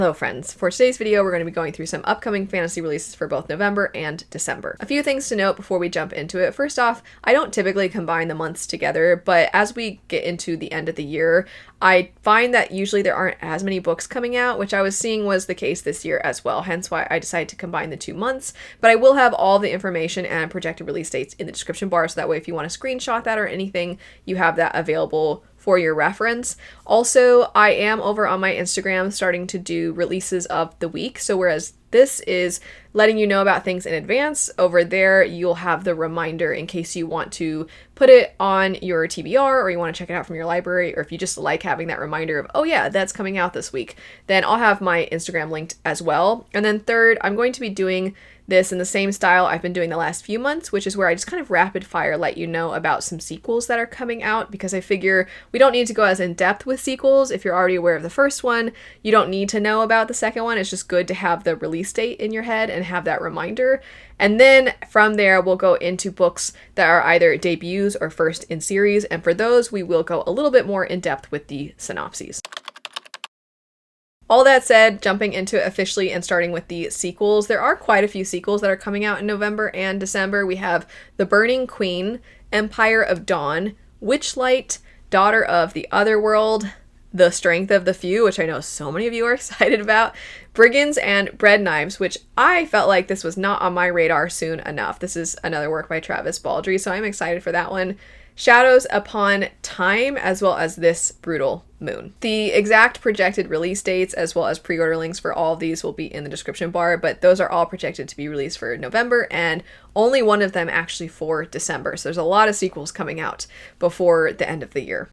Hello friends, for today's video we're going to be going through some upcoming fantasy releases for both November and December. A few things to note before we jump into it. First off, I don't typically combine the months together, but as we get into the end of the year, I find that usually there aren't as many books coming out, which I was seeing was the case this year as well, hence why I decided to combine the 2 months. But I will have all the information and projected release dates in the description bar, so that way if you want to screenshot that or anything, you have that available for your reference. Also, I am over on my Instagram starting to do releases of the week. So whereas this is letting you know about things in advance, over there you'll have the reminder in case you want to put it on your TBR or you want to check it out from your library, or if you just like having that reminder of, oh yeah, that's coming out this week, then I'll have my Instagram linked as well. And then third, I'm going to be doing this in the same style I've been doing the last few months, which is where I just kind of rapid fire let you know about some sequels that are coming out, because I figure we don't need to go as in depth with sequels. If you're already aware of the first one, you don't need to know about the second one. It's just good to have the release date in your head and have that reminder. And then from there, we'll go into books that are either debuts or first in series. And for those, we will go a little bit more in depth with the synopses. All that said, jumping into it officially and starting with the sequels, there are quite a few sequels that are coming out in November and December. We have The Burning Queen, Empire of Dawn, Witchlight, Daughter of the Otherworld, The Strength of the Few, which I know so many of you are excited about, Brigands and Breadknives, which I felt like this was not on my radar soon enough. This is another work by Travis Baldree, so I'm excited for that one. Shadows Upon Time, as well as This Brutal Moon. The exact projected release dates as well as pre-order links for all of these will be in the description bar, but those are all projected to be released for November and only one of them actually for December. So there's a lot of sequels coming out before the end of the year.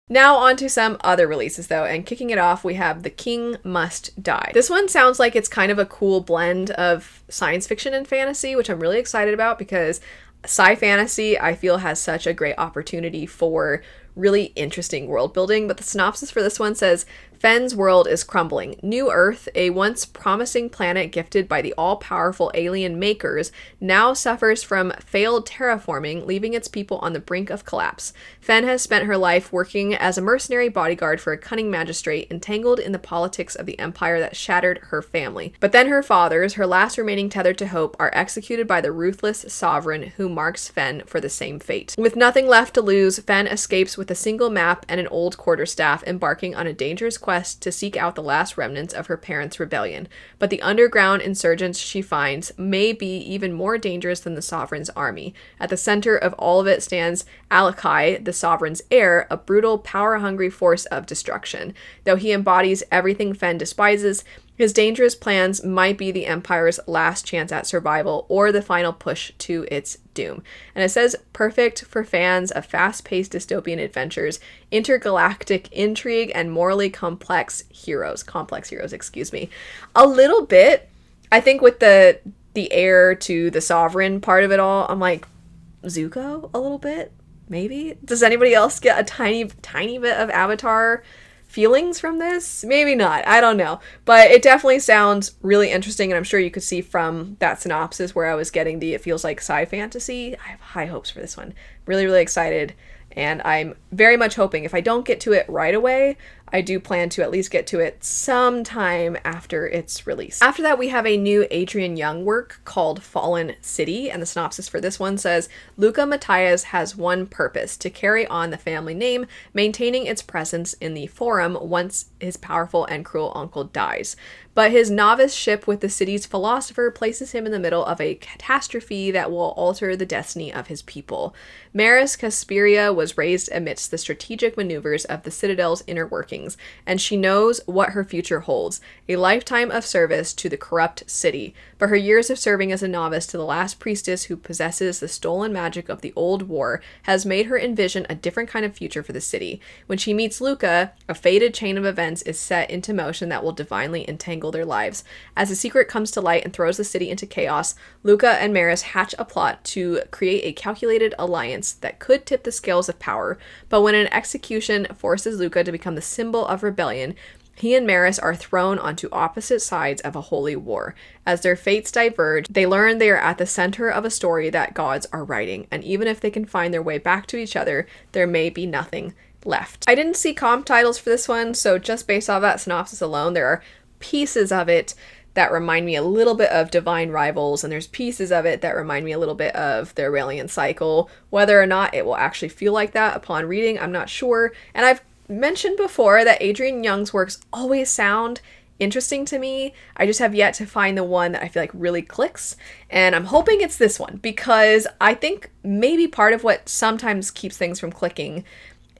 Now on to some other releases though, and kicking it off we have The King Must Die. This one sounds like it's kind of a cool blend of science fiction and fantasy, which I'm really excited about because sci fantasy I feel has such a great opportunity for really interesting world building. But the synopsis for this one says, Fenn's world is crumbling. New Earth, a once promising planet gifted by the all-powerful alien makers, now suffers from failed terraforming, leaving its people on the brink of collapse. Fenn has spent her life working as a mercenary bodyguard for a cunning magistrate, entangled in the politics of the empire that shattered her family. But then her fathers, her last remaining tethered to hope, are executed by the ruthless sovereign who marks Fenn for the same fate. With nothing left to lose, Fenn escapes with a single map and an old quarterstaff, embarking on a dangerous quest to seek out the last remnants of her parents' rebellion. But the underground insurgents she finds may be even more dangerous than the Sovereign's army. At the center of all of it stands Alakai, the Sovereign's heir, a brutal, power-hungry force of destruction. Though he embodies everything Fenn despises, his dangerous plans might be the Empire's last chance at survival or the final push to its doom. And it says, perfect for fans of fast-paced dystopian adventures, intergalactic intrigue, and morally complex heroes. A little bit, I think with the heir to the sovereign part of it all, I'm like, Zuko a little bit, maybe? Does anybody else get a tiny bit of Avatar feelings from this? Maybe not. I don't know. But it definitely sounds really interesting, and I'm sure you could see from that synopsis where I was getting it feels like sci fantasy. I have high hopes for this one. Really, really excited. And I'm very much hoping if I don't get to it right away, I do plan to at least get to it sometime after its release. After that, we have a new Adrian Young work called Fallen City, and the synopsis for this one says, Luca Matthias has one purpose: to carry on the family name, maintaining its presence in the Forum once his powerful and cruel uncle dies. But his novice ship with the city's philosopher places him in the middle of a catastrophe that will alter the destiny of his people. Maris Casperia was raised amidst the strategic maneuvers of the Citadel's inner workings, and she knows what her future holds, a lifetime of service to the corrupt city. But her years of serving as a novice to the last priestess who possesses the stolen magic of the old war has made her envision a different kind of future for the city. When she meets Luca, a fated chain of events is set into motion that will divinely entangle their lives. As a secret comes to light and throws the city into chaos, Luca and Maris hatch a plot to create a calculated alliance that could tip the scales of power. But when an execution forces Luca to become the symbol of rebellion, he and Maris are thrown onto opposite sides of a holy war. As their fates diverge, they learn they are at the center of a story that gods are writing, and even if they can find their way back to each other, there may be nothing left. I didn't see comp titles for this one, so just based off that synopsis alone, there are pieces of it that remind me a little bit of Divine Rivals, and there's pieces of it that remind me a little bit of the Aurelian Cycle. Whether or not it will actually feel like that upon reading, I'm not sure. And I've mentioned before that Adrienne Young's works always sound interesting to me. I just have yet to find the one that I feel like really clicks, and I'm hoping it's this one, because I think maybe part of what sometimes keeps things from clicking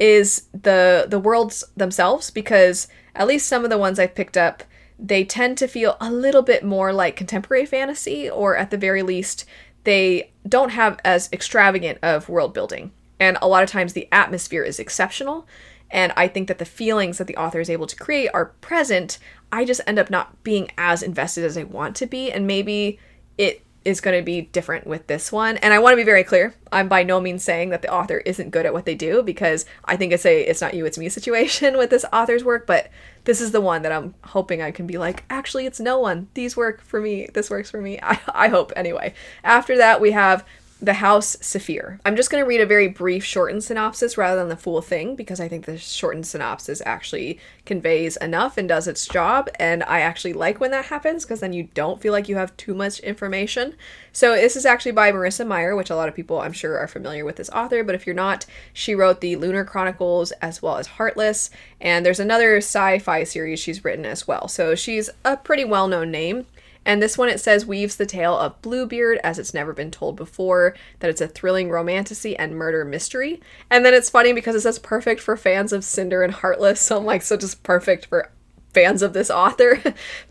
is the worlds themselves, because at least some of the ones I've picked up, they tend to feel a little bit more like contemporary fantasy, or at the very least, they don't have as extravagant of world building. And a lot of times the atmosphere is exceptional, and I think that the feelings that the author is able to create are present. I just end up not being as invested as I want to be, and maybe it is going to be different with this one. And I want to be very clear, I'm by no means saying that the author isn't good at what they do, because I think it's not you, it's me situation with this author's work, but this is the one that I'm hoping I can be like, actually, it's no one. These work for me. This works for me. I hope, anyway. After that, we have the House Saphir. I'm just going to read a very brief shortened synopsis rather than the full thing, because I think the shortened synopsis actually conveys enough and does its job, and I actually like when that happens, because then you don't feel like you have too much information. So this is actually by Marissa Meyer, which a lot of people I'm sure are familiar with this author, but if you're not, she wrote the Lunar Chronicles as well as Heartless, and there's another sci-fi series she's written as well. So she's a pretty well-known name. And this one, it says, weaves the tale of Bluebeard as it's never been told before, that it's a thrilling romantasy and murder mystery. And then it's funny because it says perfect for fans of Cinder and Heartless, so I'm like, so just perfect for fans of this author.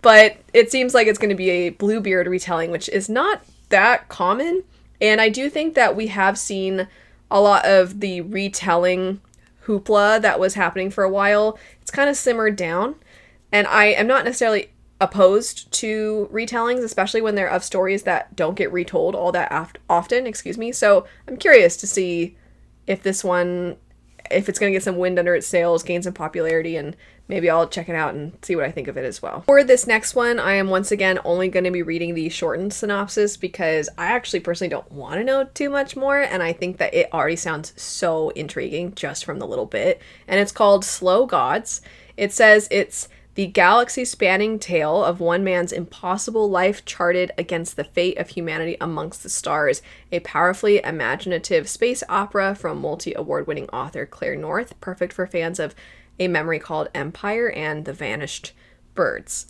But it seems like it's going to be a Bluebeard retelling, which is not that common. And I do think that we have seen a lot of the retelling hoopla that was happening for a while. It's kind of simmered down. And I am not necessarily opposed to retellings, especially when they're of stories that don't get retold all that often, So I'm curious to see if this one, if it's going to get some wind under its sails, gain some popularity, and maybe I'll check it out and see what I think of it as well. For this next one, I am once again only going to be reading the shortened synopsis, because I actually personally don't want to know too much more, and I think that it already sounds so intriguing just from the little bit. And it's called Slow Gods. It says it's the galaxy-spanning tale of one man's impossible life charted against the fate of humanity amongst the stars, a powerfully imaginative space opera from multi-award-winning author Claire North, perfect for fans of A Memory Called Empire and The Vanished Birds.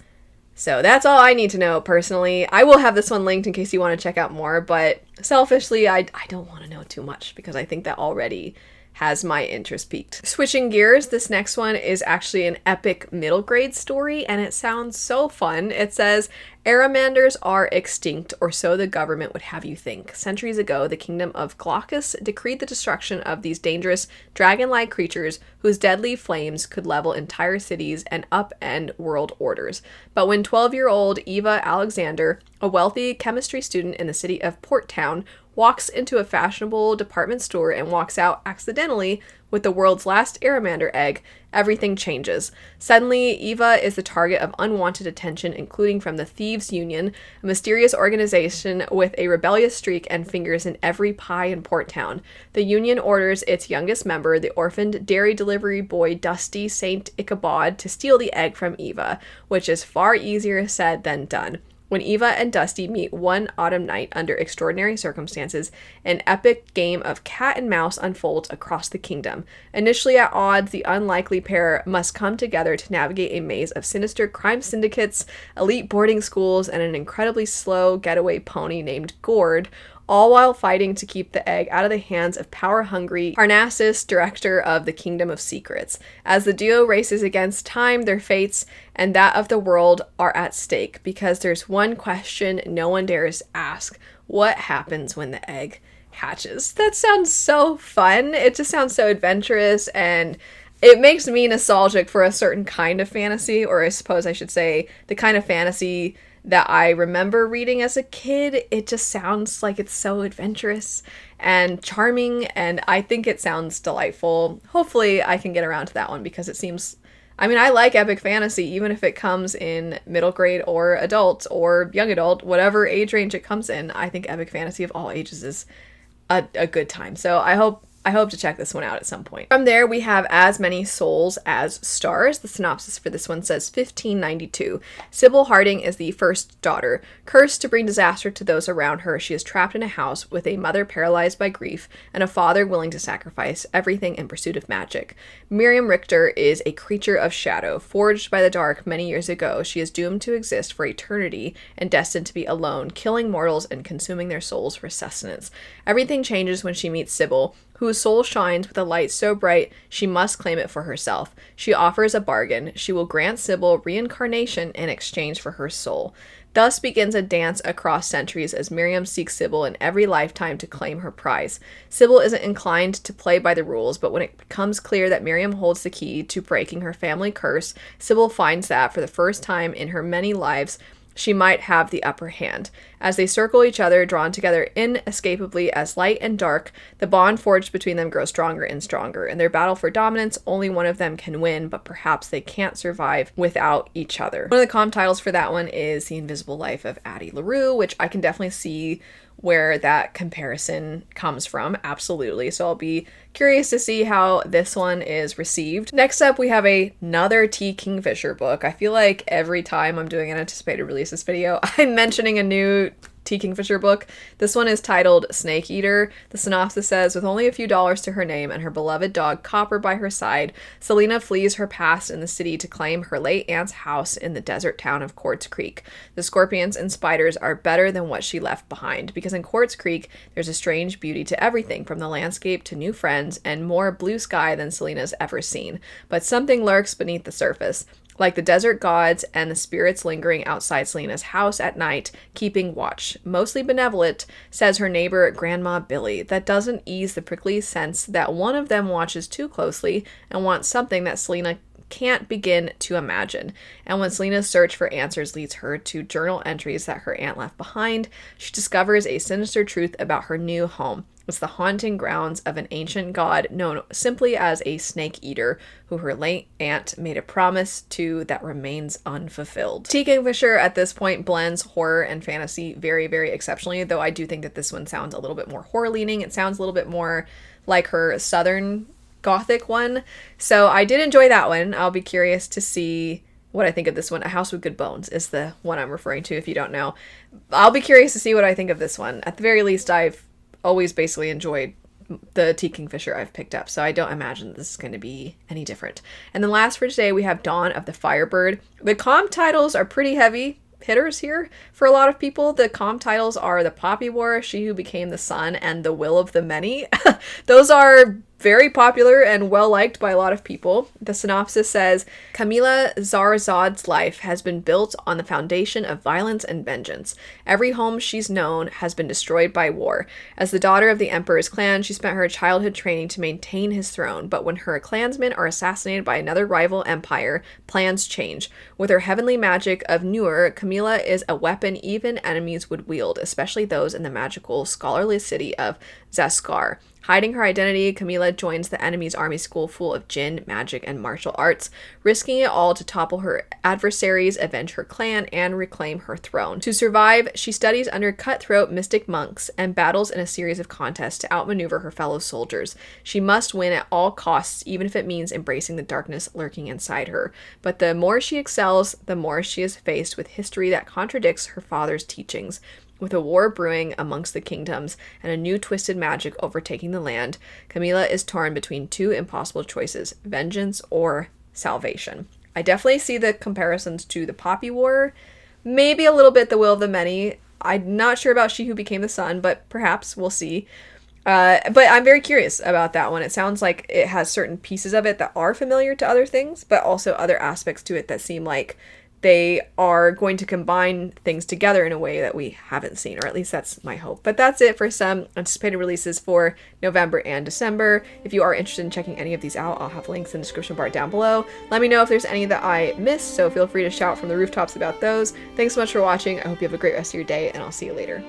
So that's all I need to know, personally. I will have this one linked in case you want to check out more, but selfishly, I don't want to know too much, because I think that already has my interest peaked. Switching gears, this next one is actually an epic middle grade story, and it sounds so fun. It says, Aramanders are extinct, or so the government would have you think. Centuries ago, the kingdom of Glaucus decreed the destruction of these dangerous dragon-like creatures whose deadly flames could level entire cities and upend world orders. But when 12-year-old Eva Alexander, a wealthy chemistry student in the city of Port Town, walks into a fashionable department store and walks out accidentally with the world's last Aramander egg, everything changes. Suddenly, Eva is the target of unwanted attention, including from the Thieves Union, a mysterious organization with a rebellious streak and fingers in every pie in Port Town. The Union orders its youngest member, the orphaned dairy delivery boy Dusty Saint Ichabod, to steal the egg from Eva, which is far easier said than done. When Eva and Dusty meet one autumn night under extraordinary circumstances, an epic game of cat and mouse unfolds across the kingdom. Initially at odds, the unlikely pair must come together to navigate a maze of sinister crime syndicates, elite boarding schools, and an incredibly slow getaway pony named Gord, all while fighting to keep the egg out of the hands of power-hungry Parnassus, director of the Kingdom of Secrets. As the duo races against time, their fates and that of the world are at stake, because there's one question no one dares ask: what happens when the egg hatches? That sounds so fun. It just sounds so adventurous, and it makes me nostalgic for a certain kind of fantasy, or I suppose I should say the kind of fantasy that I remember reading as a kid. It just sounds like it's so adventurous and charming, and I think it sounds delightful. Hopefully I can get around to that one, because it seems, I mean, I like epic fantasy, even if it comes in middle grade or adult or young adult, whatever age range it comes in. I think epic fantasy of all ages is a good time. So I hope I hope to check this one out at some point. From there, we have As Many Souls as Stars. The synopsis for this one says 1592. Sybil Harding is the first daughter. Cursed to bring disaster to those around her, she is trapped in a house with a mother paralyzed by grief and a father willing to sacrifice everything in pursuit of magic. Miriam Richter is a creature of shadow. Forged by the dark many years ago, she is doomed to exist for eternity and destined to be alone, killing mortals and consuming their souls for sustenance. Everything changes when she meets Sybil, whose soul shines with a light so bright she must claim it for herself. She offers a bargain. She will grant Sybil reincarnation in exchange for her soul. Thus begins a dance across centuries as Miriam seeks Sybil in every lifetime to claim her prize. Sybil isn't inclined to play by the rules, but when it becomes clear that Miriam holds the key to breaking her family curse, Sybil finds that, for the first time in her many lives, she might have the upper hand. As they circle each other, drawn together inescapably as light and dark, the bond forged between them grows stronger and stronger. In their battle for dominance, only one of them can win, but perhaps they can't survive without each other. One of the comm titles for that one is The Invisible Life of Addie LaRue, which I can definitely see where that comparison comes from. Absolutely. So I'll be curious to see how this one is received. Next up, we have another T. Kingfisher book. I feel like every time I'm doing an anticipated releases video, I'm mentioning a new T. Kingfisher book. This one is titled Snake Eater. The synopsis says, with only a few dollars to her name and her beloved dog Copper by her side, Selena flees her past in the city to claim her late aunt's house in the desert town of Quartz Creek. The scorpions and spiders are better than what she left behind, because in Quartz Creek, there's a strange beauty to everything, from the landscape to new friends, and more blue sky than Selena's ever seen. But something lurks beneath the surface, like the desert gods and the spirits lingering outside Selena's house at night, keeping watch. Mostly benevolent, says her neighbor Grandma Billy. That doesn't ease the prickly sense that one of them watches too closely and wants something that Selena can't begin to imagine. And when Selena's search for answers leads her to journal entries that her aunt left behind, she discovers a sinister truth about her new home. It's the haunting grounds of an ancient god known simply as a snake eater, who her late aunt made a promise to that remains unfulfilled. T. Kingfisher at this point blends horror and fantasy very, very exceptionally, though I do think that this one sounds a little bit more horror-leaning. It sounds a little bit more like her Southern Gothic one. So I did enjoy that one. I'll be curious to see what I think of this one. A House with Good Bones is the one I'm referring to, if you don't know. I'll be curious to see what I think of this one. At the very least, I've always basically enjoyed the T. Kingfisher I've picked up, so I don't imagine this is going to be any different. And then last for today, we have Dawn of the Firebird. The comm titles are pretty heavy hitters here for a lot of people. The comm titles are The Poppy War, She Who Became the Sun, and The Will of the Many. Those are very popular and well-liked by a lot of people. The synopsis says, Camila Zarzad's life has been built on the foundation of violence and vengeance. Every home she's known has been destroyed by war. As the daughter of the Emperor's clan, she spent her childhood training to maintain his throne, but when her clansmen are assassinated by another rival empire, plans change. With her heavenly magic of Nur, Camila is a weapon even enemies would wield, especially those in the magical, scholarless city of Zaskar. Hiding her identity, Camila joins the enemy's army school full of jinn, magic, and martial arts, risking it all to topple her adversaries, avenge her clan, and reclaim her throne. To survive, she studies under cutthroat mystic monks and battles in a series of contests to outmaneuver her fellow soldiers. She must win at all costs, even if it means embracing the darkness lurking inside her. But the more she excels, the more she is faced with history that contradicts her father's teachings. With a war brewing amongst the kingdoms and a new twisted magic overtaking the land, Camila is torn between two impossible choices, vengeance or salvation. I definitely see the comparisons to the Poppy War, maybe a little bit The Will of the Many. I'm not sure about She Who Became the Sun, but perhaps we'll see. But I'm very curious about that one. It sounds like it has certain pieces of it that are familiar to other things, but also other aspects to it that seem like they are going to combine things together in a way that we haven't seen, or at least that's my hope. But that's it for some anticipated releases for November and December. If you are interested in checking any of these out, I'll have links in the description bar down below. Let me know if there's any that I missed, so feel free to shout from the rooftops about those. Thanks so much for watching. I hope you have a great rest of your day, and I'll see you later.